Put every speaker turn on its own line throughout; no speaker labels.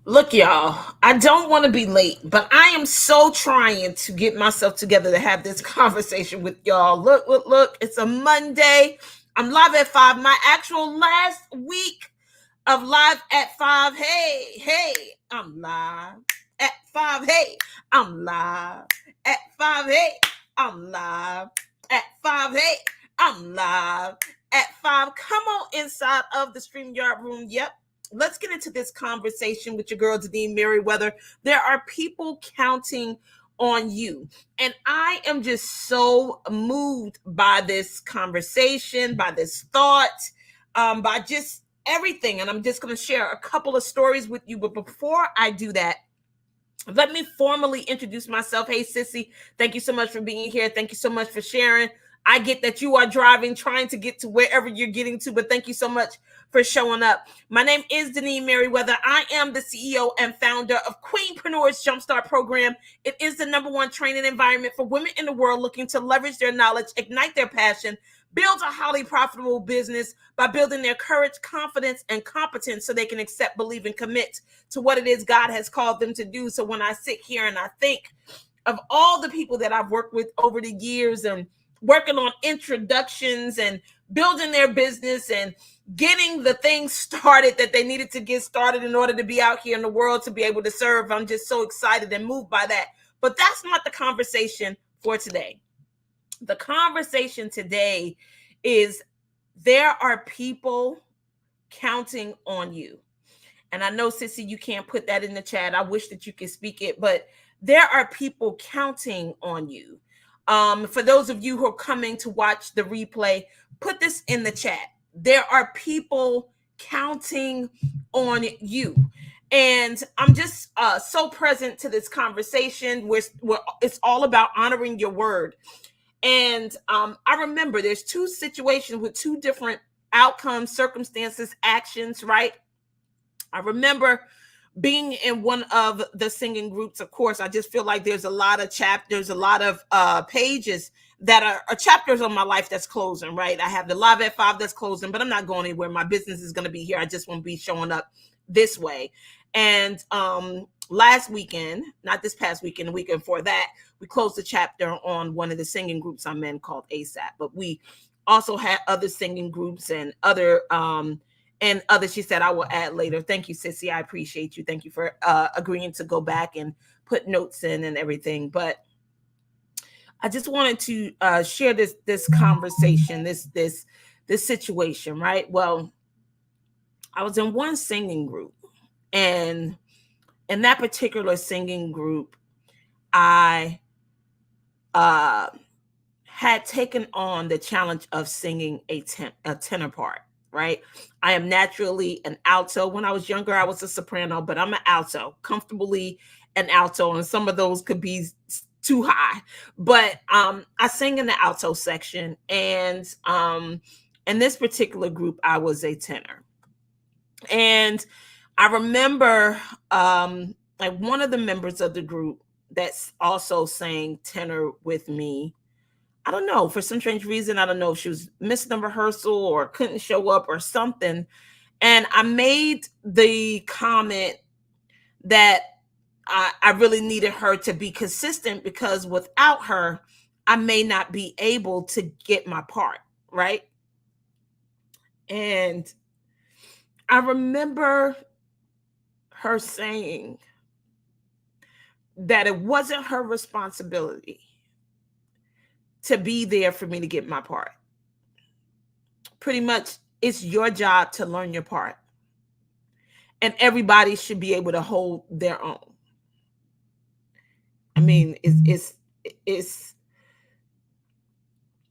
Look, y'all, I don't want to be late, but I am so trying to get myself together to have this conversation with y'all. Look, it's a Monday. I'm live at 5. My actual last week of live at 5. Hey, I'm live at 5. Hey, I'm live at 5. Hey, I'm live at 5. Hey, I'm live at 5. Come on inside of the StreamYard room. Yep. Let's get into this conversation with your girl, Denise Merriweather. There are people counting on you. And I am just so moved by this conversation, by this thought, by just everything. And I'm just going to share a couple of stories with you. But before I do that, let me formally introduce myself. Hey, Sissy, thank you so much for being here. Thank you so much for sharing. I get that you are driving, trying to get to wherever you're getting to, but thank you so much for showing up. My name is Denise Merriweather. I am the CEO and founder of Queenpreneurs Jumpstart Program. It is the #1 training environment for women in the world looking to leverage their knowledge, ignite their passion, build a highly profitable business by building their courage, confidence, and competence so they can accept, believe, and commit to what it is God has called them to do. So when I sit here and I think of all the people that I've worked with over the years and working on introductions and building their business and getting the things started that they needed to get started in order to be out here in the world to be able to serve, I'm just so excited and moved by that. But that's not the conversation for today. The conversation today is there are people counting on you. And I know, Sissy, you can't put that in the chat. I wish that you could speak it, but there are people counting on you. For those of you who are coming to watch the replay, put this in the chat. There are people counting on you. And I'm just so present to this conversation where it's all about honoring your word. And I remember there's two situations with two different outcomes, circumstances, actions, right? I remember being in one of the singing groups. Of course, I just feel like there's a lot of chapters, a lot of pages that are chapters of my life that's closing, right? I have the Live at 5 that's closing, but I'm not going anywhere. My business is going to be here. I just won't be showing up this way. And last weekend, not this past weekend, the weekend before that, we closed the chapter on one of the singing groups I'm in called ASAP. But we also had other singing groups and other others. She said I will add later. Thank you, Sissy. I appreciate you. Thank you for agreeing to go back and put notes in and everything. But I just wanted to share this conversation, this situation, right? Well, I was in one singing group, and in that particular singing group, I had taken on the challenge of singing a tenor part, right? I am naturally an alto. When I was younger, I was a soprano, but I'm an alto, comfortably an alto, and some of those could be too high. But I sang in the alto section, and in this particular group, I was a tenor. And I remember like one of the members of the group that's also sang tenor with me. I don't know, for some strange reason, I don't know if she was missing a rehearsal or couldn't show up or something. And I made the comment that I really needed her to be consistent because without her, I may not be able to get my part, right? And I remember her saying that it wasn't her responsibility to be there for me to get my part. Pretty much, it's your job to learn your part. And everybody should be able to hold their own. I mean, it's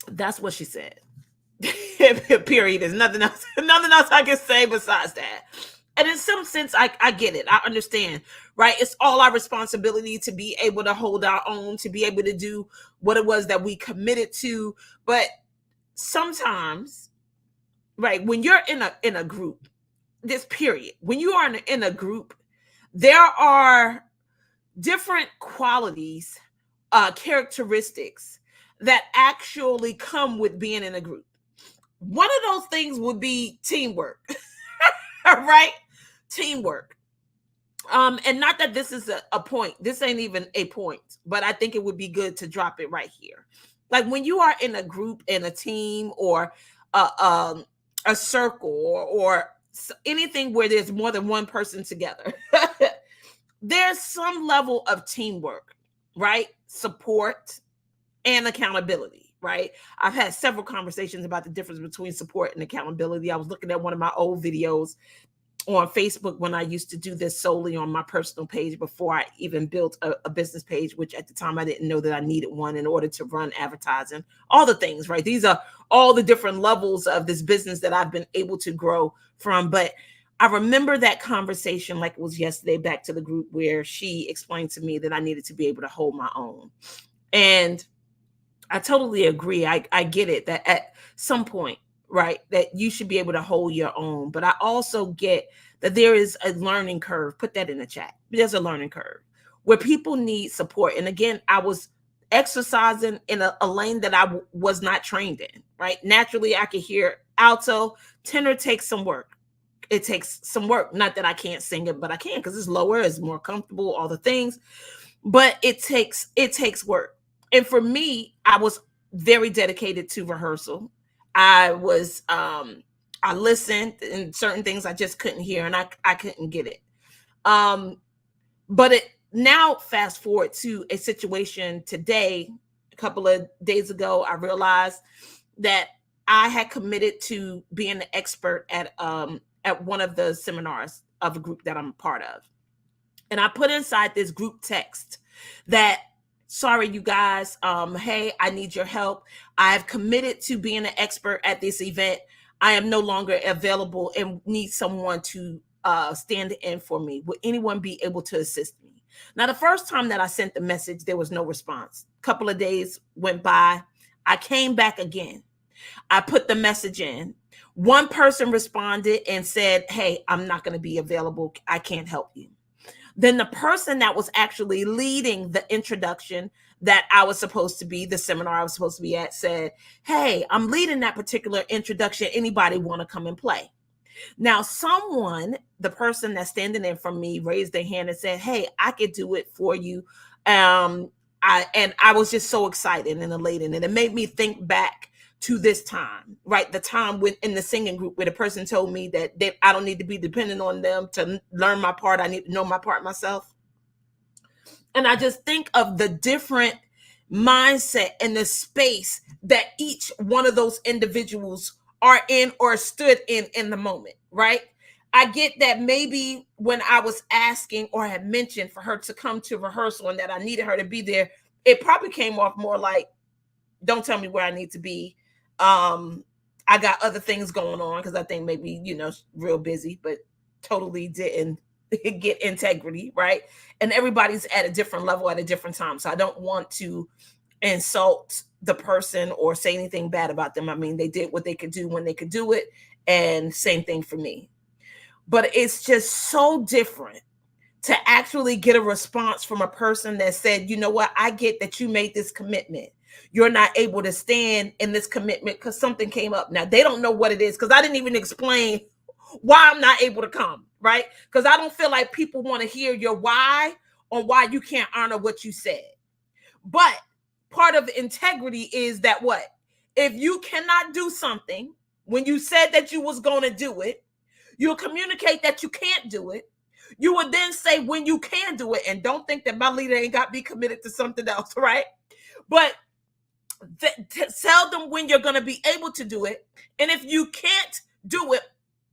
that's what she said. Period. There's nothing else I can say besides that. And in some sense, I get it. I understand, right? It's all our responsibility to be able to hold our own, to be able to do what it was that we committed to. But sometimes, right, when you're in a group, this period, when you are in a group, there are different qualities, characteristics that actually come with being in a group. One of those things would be teamwork, right? Teamwork. And not that this is a point. This ain't even a point, but I think it would be good to drop it right here. Like when you are in a group, in a team, or a circle, or anything where there's more than one person together, there's some level of teamwork, right? Support and accountability, right? I've had several conversations about the difference between support and accountability. I was looking at one of my old videos on Facebook when I used to do this solely on my personal page before I even built a business page, which at the time I didn't know that I needed one in order to run advertising, all the things, right? These are all the different levels of this business that I've been able to grow from. But I remember that conversation like it was yesterday, back to the group where she explained to me that I needed to be able to hold my own. And I totally agree. I get it that at some point, right, that you should be able to hold your own. But I also get that there is a learning curve. Put that in the chat. There's a learning curve where people need support. And again, I was exercising in a lane that I was not trained in, right? Naturally, I could hear alto. Tenor takes some work. It takes some work. Not that I can't sing it, but I can because it's lower, it's more comfortable, all the things. But it takes work. And for me, I was very dedicated to rehearsal. I listened, and certain things I just couldn't hear, and I couldn't get it. But it now fast forward to a situation today. A couple of days ago, I realized that I had committed to being an expert at one of the seminars of a group that I'm a part of. And I put inside this group text that, sorry, you guys, hey, I need your help. I've committed to being an expert at this event. I am no longer available and need someone to stand in for me. Would anyone be able to assist me? Now, the first time that I sent the message, there was no response. A couple of days went by. I came back again. I put the message in. One person responded and said, hey, I'm not going to be available. I can't help you. Then the person that was actually leading the introduction that I was supposed to be, the seminar I was supposed to be at, said, hey, I'm leading that particular introduction. Anybody want to come and play? Now, someone, the person that's standing in from me, raised their hand and said, hey, I could do it for you. I was just so excited and elated. And it made me think back to this time, right? The time in the singing group where the person told me that I don't need to be dependent on them to learn my part. I need to know my part myself. And I just think of the different mindset and the space that each one of those individuals are in or stood in the moment, right? I get that maybe when I was asking or had mentioned for her to come to rehearsal and that I needed her to be there, it probably came off more like, don't tell me where I need to be. I got other things going on because I think maybe, real busy, but totally didn't get integrity, right? And everybody's at a different level at a different time. So I don't want to insult the person or say anything bad about them. I mean, they did what they could do when they could do it. And same thing for me. But it's just so different to actually get a response from a person that said, you know what, I get that you made this commitment. You're not able to stand in this commitment because something came up. Now, they don't know what it is because I didn't even explain why I'm not able to come, right? Because I don't feel like people want to hear your why on why you can't honor what you said. But part of integrity is that what? If you cannot do something when you said that you was going to do it, you'll communicate that you can't do it. You would then say when you can do it, and don't think that my leader ain't got to be committed to something else, right? But tell them when you're going to be able to do it. And if you can't do it,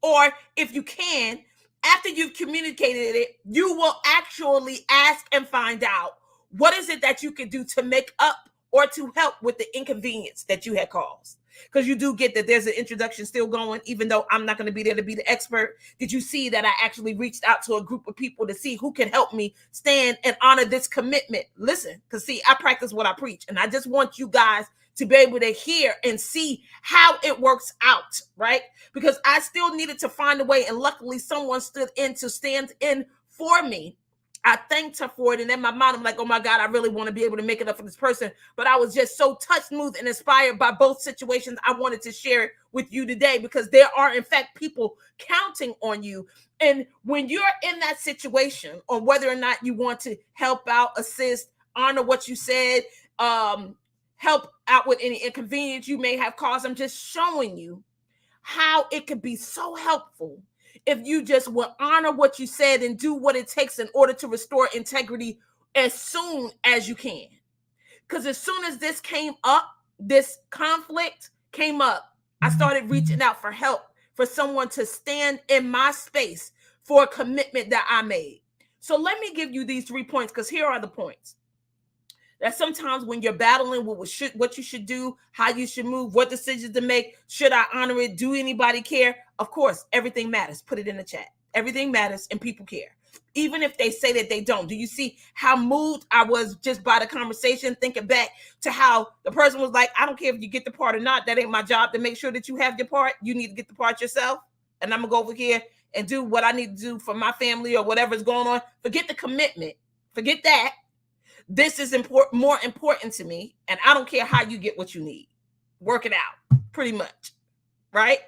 or if you can, after you've communicated it, you will actually ask and find out what is it that you can do to make up or to help with the inconvenience that you had caused. Because you do get that there's an introduction still going, even though I'm not going to be there to be the expert. Did you see that I actually reached out to a group of people to see who can help me stand and honor this commitment? Listen, because see, I practice what I preach. And I just want you guys to be able to hear and see how it works out, right? Because I still needed to find a way. And luckily, someone stood in to stand in for me I thanked her for it. And in my mind, I'm like, oh my God, I really want to be able to make it up for this person. But I was just so touched, moved, and inspired by both situations. I wanted to share it with you today because there are, in fact, people counting on you. And when you're in that situation, on whether or not you want to help out, assist, honor what you said, help out with any inconvenience you may have caused, I'm just showing you how it could be so helpful if you just will honor what you said and do what it takes in order to restore integrity as soon as you can. Because as soon as this came up, this conflict came up, I started reaching out for help, for someone to stand in my space for a commitment that I made. So let me give you these 3 points, because here are the points. That sometimes when you're battling with what you should do, how you should move, what decisions to make, should I honor it? Do anybody care? Of course, everything matters. Put it in the chat. Everything matters and people care. Even if they say that they don't. Do you see how moved I was just by the conversation, thinking back to how the person was like, I don't care if you get the part or not. That ain't my job to make sure that you have your part. You need to get the part yourself. And I'm going to go over here and do what I need to do for my family or whatever's going on. Forget the commitment. Forget that. This is more important to me, and I don't care how you get what you need. Work it out, pretty much, right?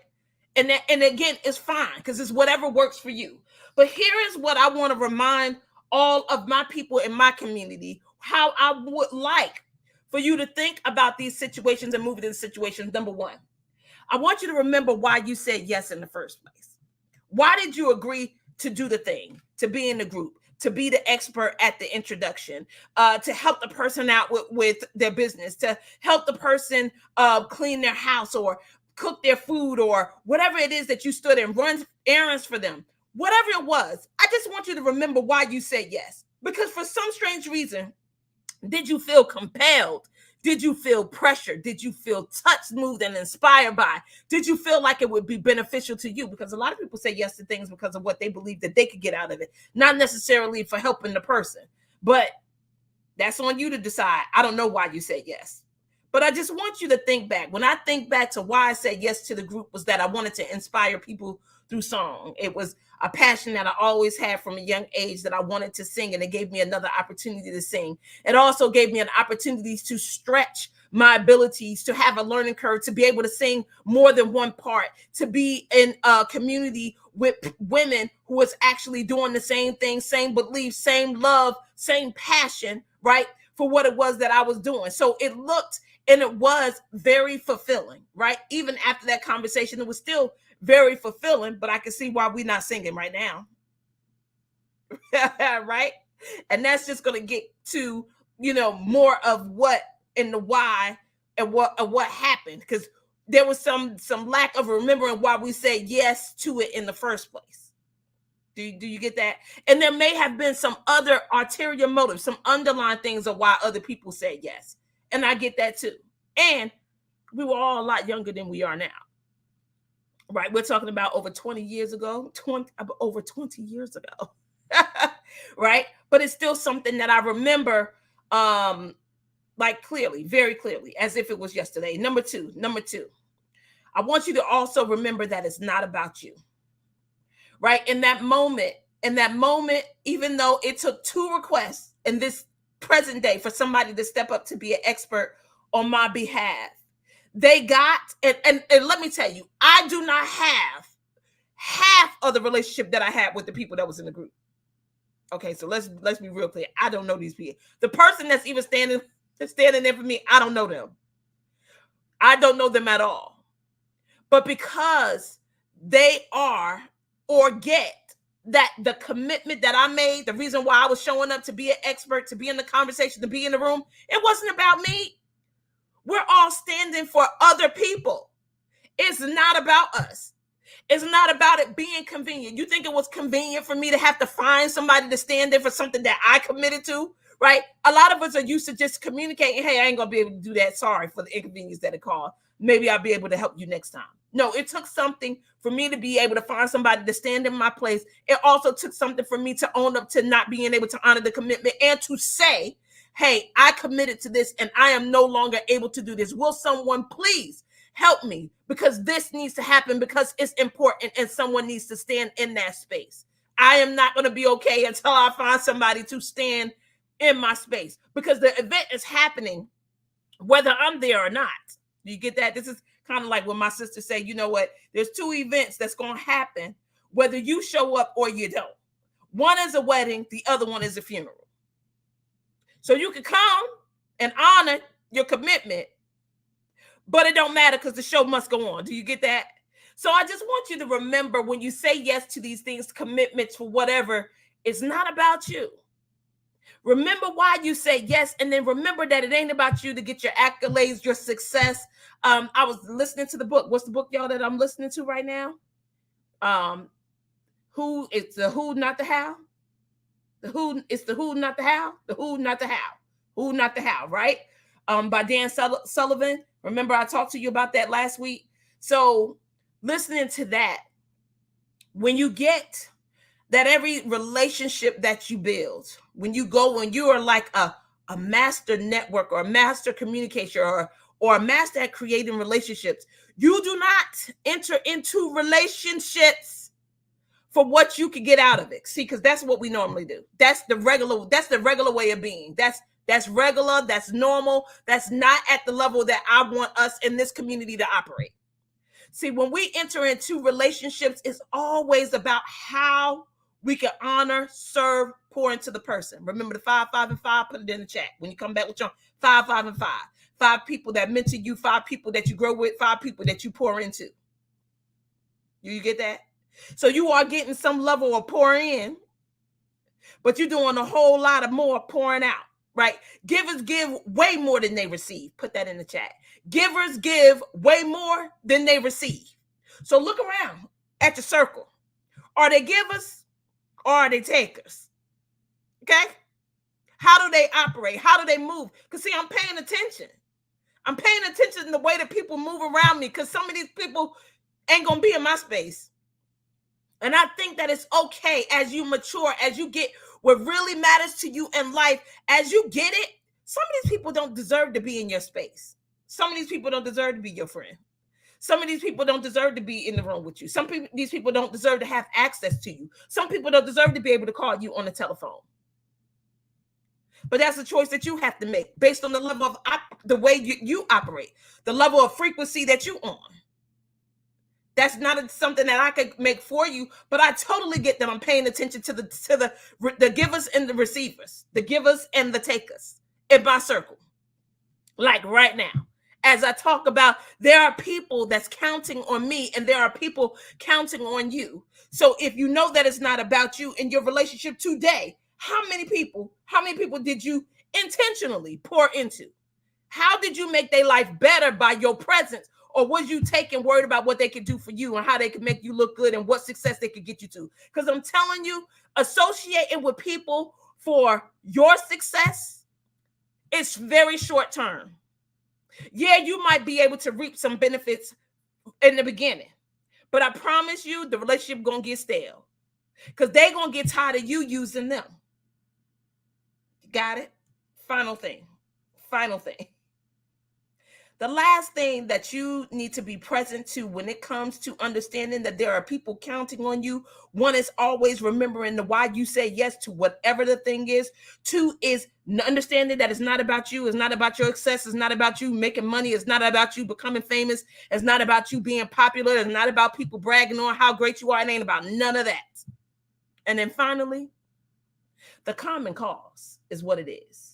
And again, it's fine because it's whatever works for you. But here is what I want to remind all of my people in my community, how I would like for you to think about these situations and move into situations. Number one, I want you to remember why you said yes in the first place. Why did you agree to do the thing, to be in the group, to be the expert at the introduction, to help the person out with their business, to help the person clean their house or cook their food or whatever it is that you stood and run errands for them, whatever it was. I just want you to remember why you said yes, because for some strange reason, did you feel compelled? Did you feel pressure? Did you feel touched, moved, and inspired by? Did you feel like it would be beneficial to you? Because a lot of people say yes to things because of what they believe that they could get out of it, not necessarily for helping the person. But that's on you to decide. I don't know why you said yes. But I just want you to think back. When I think back to why I said yes to the group, was that I wanted to inspire people through song. It was a passion that I always had from a young age, that I wanted to sing, and it gave me another opportunity to sing. It also gave me an opportunity to stretch my abilities, to have a learning curve, to be able to sing more than one part, to be in a community with women who was actually doing the same thing, same beliefs, same love, same passion, right, for what it was that I was doing. So it looked and it was very fulfilling, right? Even after that conversation, it was still very fulfilling, but I can see why we're not singing right now. Right? And that's just going to get to, more of what and the why and what happened, because there was some lack of remembering why we said yes to it in the first place. Do you get that? And there may have been some other ulterior motives, some underlying things of why other people said yes. And I get that too. And we were all a lot younger than we are now. Right? We're talking about over 20 years ago, over 20 years ago. Right? But it's still something that I remember like clearly, very clearly, as if it was yesterday. Number two, I want you to also remember that it's not about you. Right? In that moment, even though it took 2 requests in this present day for somebody to step up to be an expert on my behalf, they got, and let me tell you, I do not have half of the relationship that I had with the people that was in the group. Okay, so let's be real clear. I don't know these people. The person that's even standing there for me, I don't know them. I don't know them at all. But because they are or get that the commitment that I made, the reason why I was showing up to be an expert, to be in the conversation, to be in the room, it wasn't about me. We're all standing for other people. It's not about us. It's not about it being convenient. You think it was convenient for me to have to find somebody to stand there for something that I committed to, right? A lot of us are used to just communicating, hey, I ain't going to be able to do that. Sorry for the inconvenience that it caused. Maybe I'll be able to help you next time. No, it took something for me to be able to find somebody to stand in my place. It also took something for me to own up to not being able to honor the commitment and to say, hey, I committed to this and I am no longer able to do this. Will someone please help me? Because this needs to happen, because it's important and someone needs to stand in that space. I am not going to be okay until I find somebody to stand in my space, because the event is happening whether I'm there or not. Do you get that? This is kind of like when my sister say, you know what, there's two events that's going to happen whether you show up or you don't. One is a wedding, the other one is a funeral. So you can come and honor your commitment, but it don't matter because the show must go on. Do you get that? So I just want you to remember, when you say yes to these things, commitments for whatever, it's not about you. Remember why you say yes, and then remember that it ain't about you to get your accolades, your success. I was listening to the book. What's the book, y'all, that I'm listening to right now? Who? It's the Who, Not the How. The Who. It's the Who, Not the How. The Who, Not the How. Who, Not the How. Right? By Dan Sullivan. Remember, I talked to you about that last week. So listening to that, when you get that, every relationship that you build, when you are like a master network or a master communicator or a master at creating relationships, you do not enter into relationships for what you can get out of it. See, because that's what we normally do. That's the regular way of being. That's regular, that's normal, that's not at the level that I want us in this community to operate. See, when we enter into relationships, it's always about how we can honor, serve, pour into the person. Remember the 5, 5, and 5? Put it in the chat when you come back with your 5, 5, and 5. 5 people that mentor you, 5 people that you grow with, 5 people that you pour into. You get that? So you are getting some level of pour in, but you're doing a whole lot of more pouring out, right? Givers give way more than they receive. Put that in the chat. Givers give way more than they receive. So look around at your circle. Are they givers or are they takers? Okay? How do they operate? How do they move? Because see, I'm paying attention. I'm paying attention to the way that people move around me, because some of these people ain't going to be in my space. And I think that it's okay as you mature, as you get what really matters to you in life, as you get it, some of these people don't deserve to be in your space. Some of these people don't deserve to be your friend. Some of these people don't deserve to be in the room with you. These people don't deserve to have access to you. Some people don't deserve to be able to call you on the telephone. But that's a choice that you have to make based on the level of the way you operate, the level of frequency that you on. That's not something that I could make for you, but I totally get that. I'm paying attention to the givers and the receivers, the givers and the takers in my circle. Like right now, as I talk about, there are people that's counting on me and there are people counting on you. So if you know that it's not about you in your relationship today, how many people did you intentionally pour into? How did you make their life better by your presence? Or was you taking worried about what they could do for you and how they could make you look good and what success they could get you to? Because I'm telling you, associating with people for your success, it's very short term. Yeah, you might be able to reap some benefits in the beginning, but I promise you the relationship gonna get stale because they're gonna get tired of you using them. Got it? Final thing. The last thing that you need to be present to when it comes to understanding that there are people counting on you, one is always remembering the why you say yes to whatever the thing is. 2 is understanding that it's not about you. It's not about your success. It's not about you making money. It's not about you becoming famous. It's not about you being popular. It's not about people bragging on how great you are. It ain't about none of that. And then finally, the common cause is what it is.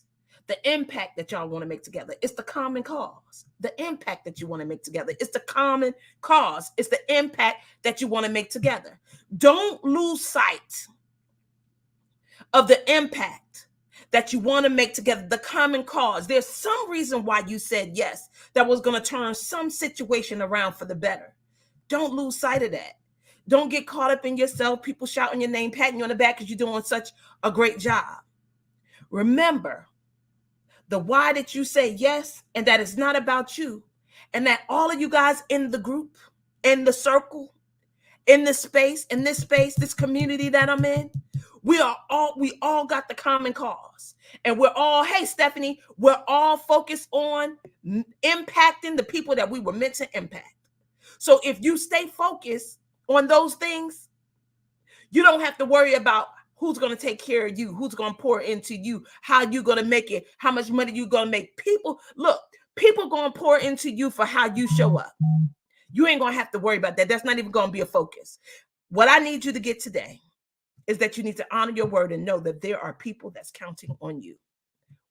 The impact that y'all want to make together. It's the common cause. The impact that you want to make together. It's the common cause. It's the impact that you want to make together. Don't lose sight of the impact that you want to make together, the common cause. There's some reason why you said yes that was going to turn some situation around for the better. Don't lose sight of that. Don't get caught up in yourself, people shouting your name, patting you on the back because you're doing such a great job. Remember, the why that you say yes, and that it's not about you, and that all of you guys in the group, in the circle, in this space, this community that I'm in, we all got the common cause. And we're all, hey, Stephanie, we're all focused on impacting the people that we were meant to impact. So if you stay focused on those things, You don't have to worry about who's going to take care of you, who's going to pour into you, how you going to make it, how much money you going to make. People going to pour into you for how you show up. You ain't going to have to worry about that. That's not even going to be a focus. What I need you to get today is that you need to honor your word and know that there are people that's counting on you.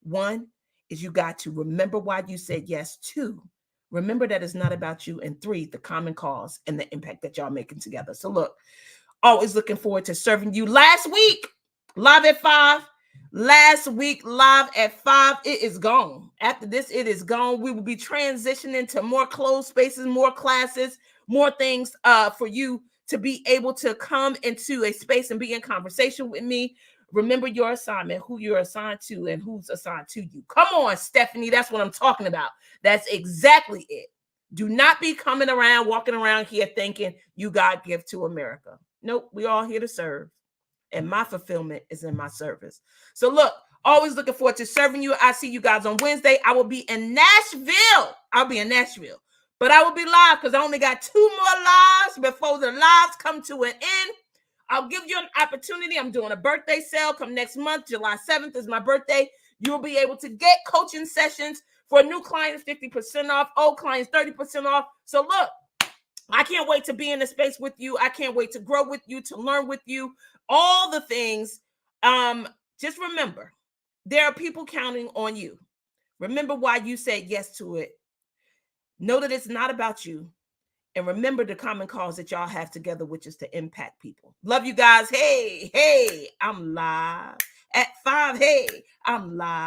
One is you got to remember why you said yes. Two, remember that it's not about you. And three, the common cause and the impact that y'all making together. So look, always looking forward to serving you. Last week, live at 5. Last week, live at 5. It is gone. After this, it is gone. We will be transitioning to more closed spaces, more classes, more things for you to be able to come into a space and be in conversation with me. Remember your assignment, who you're assigned to and who's assigned to you. Come on, Stephanie. That's what I'm talking about. That's exactly it. Do not be coming around, walking around here thinking you God give to America. Nope, we all here to serve. And my fulfillment is in my service. So look, always looking forward to serving you. I see you guys on Wednesday. I will be in Nashville. I'll be in Nashville. But I will be live because I only got 2 more lives before the lives come to an end. I'll give you an opportunity. I'm doing a birthday sale come next month. July 7th is my birthday. You'll be able to get coaching sessions for new clients, 50% off, old clients, 30% off. So look, I can't wait to be in the space with you. I can't wait to grow with you, to learn with you, all the things. Just remember, there are people counting on you. Remember why you said yes to it. Know that it's not about you. And remember the common cause that y'all have together, which is to impact people. Love you guys. Hey, I'm live at 5. Hey, I'm live.